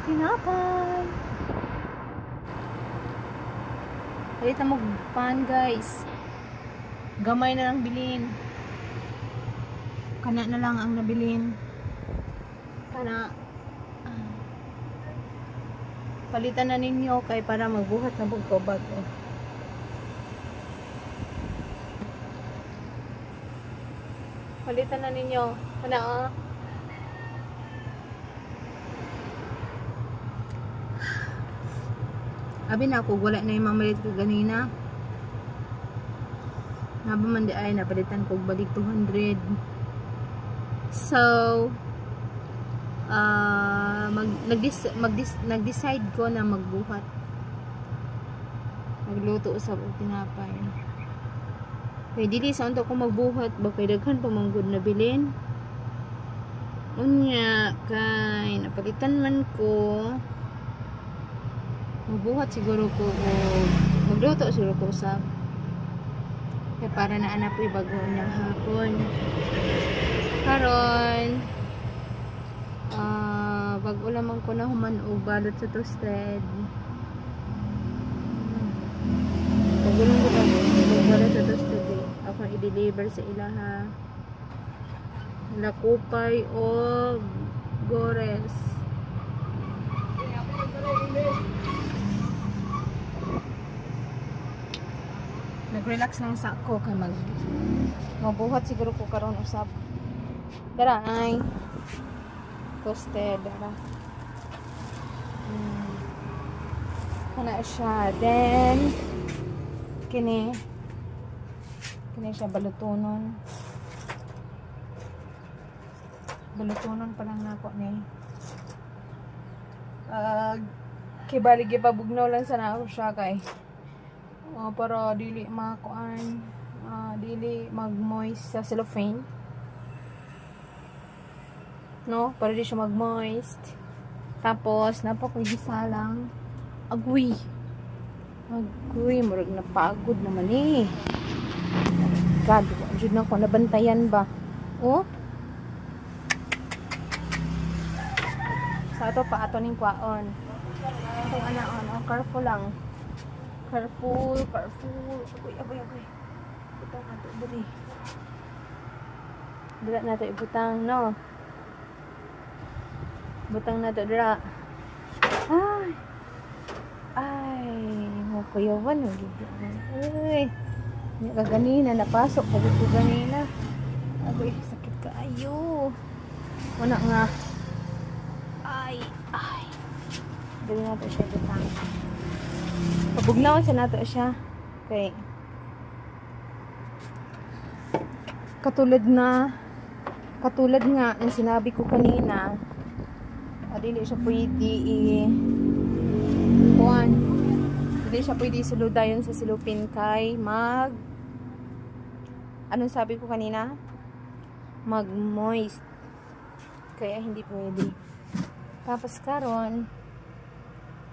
tinapay. Palitan mo pan guys. Gamay na lang bilhin. Kana na lang ang nabilin. Kana palitan na ninyo kay para magbuhat na bugtobag. Palitan na ninyo. Kana abi na ako wala na yung mamalit ko ganina. Nabaman di ay napalitan ko balik 200. So nag-decide ko na magbuhat. Magluto sa tinapay. Kaya dili sa unta ko magbuhat ba kay daghan pa manggod na bilin. Unya kay napalitan man ko. Magbuhat siguro ko o magluto siguro ko sa kaya para na anak ko bago niyang hapon. Karon bago lamang ko na human o balot sa toasted. Pagulong ko ba balot sa toasted ako i-deliver sa ilaha. Lakupay o gores. Nag-relax lang sa ako kay mabuhat siguro ko karon usab. Tara ay toasted ara. Kana siya then kini siya balutonon pa lang nako ni kibali gipabugnaw lang sa nako siya kay para dili makuan dili mag-moist sa cellophane, no, para di siya mag-moist. Tapos napakoy gisalang agoy murag napagod naman eh. God, jud na ko nabantayan ba sa ato pa ato ning kwaon kung anaon careful lang. Careful. Agoy. Butang nato dali. Dira nato ibutang, no. Butang nato dira. Ay, mo kuyawan gid. Ay. Nya ganina napasok ko ganina. Agoy, sakit kaayo. Wala nga. Ay. Dili nato siya butang. Pabugnawan sa nato siya kay katulad nga ang sinabi ko kanina, dili siya pwede dili siya pwede suludayon sa silupin kay anong sabi ko kanina, mag-moist, kaya hindi pwede. Tapos karon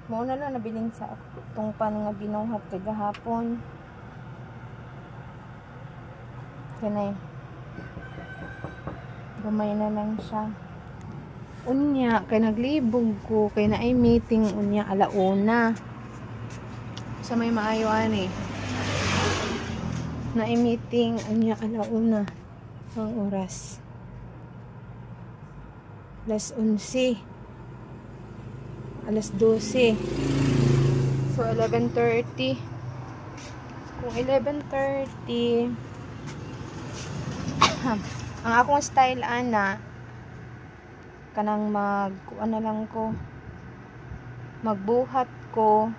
mo na lang nabilin sa itong pan nga binuhat kagahapon. Kanay gamay na lang siya. Unya kay naglibog ko kay naay meeting unya alauna. Sa may maayo ani. Naay meeting unya alauna ang oras. Alas 12. So 11:30. Kung 11:30 ang akong style ana kanang magbuhat ko,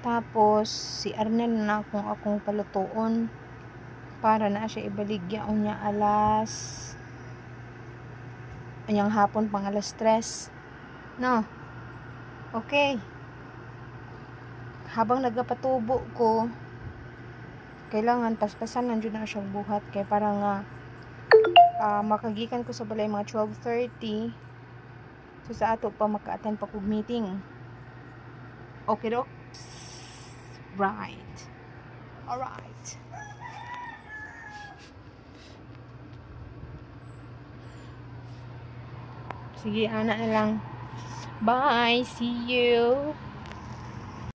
tapos si Arnel na akong palutuon para na siya ibaligya unya anyang hapon pang alas 3, no. Okay, habang nagapatubo ko kailangan paspasan nandiyo na siyang buhat kay para nga makagikan ko sa balay mga 12:30. So sa ato pa maka-attend pa kog meeting. Okay dok? Right. Alright. Sige, ana na lang. Bye. See you.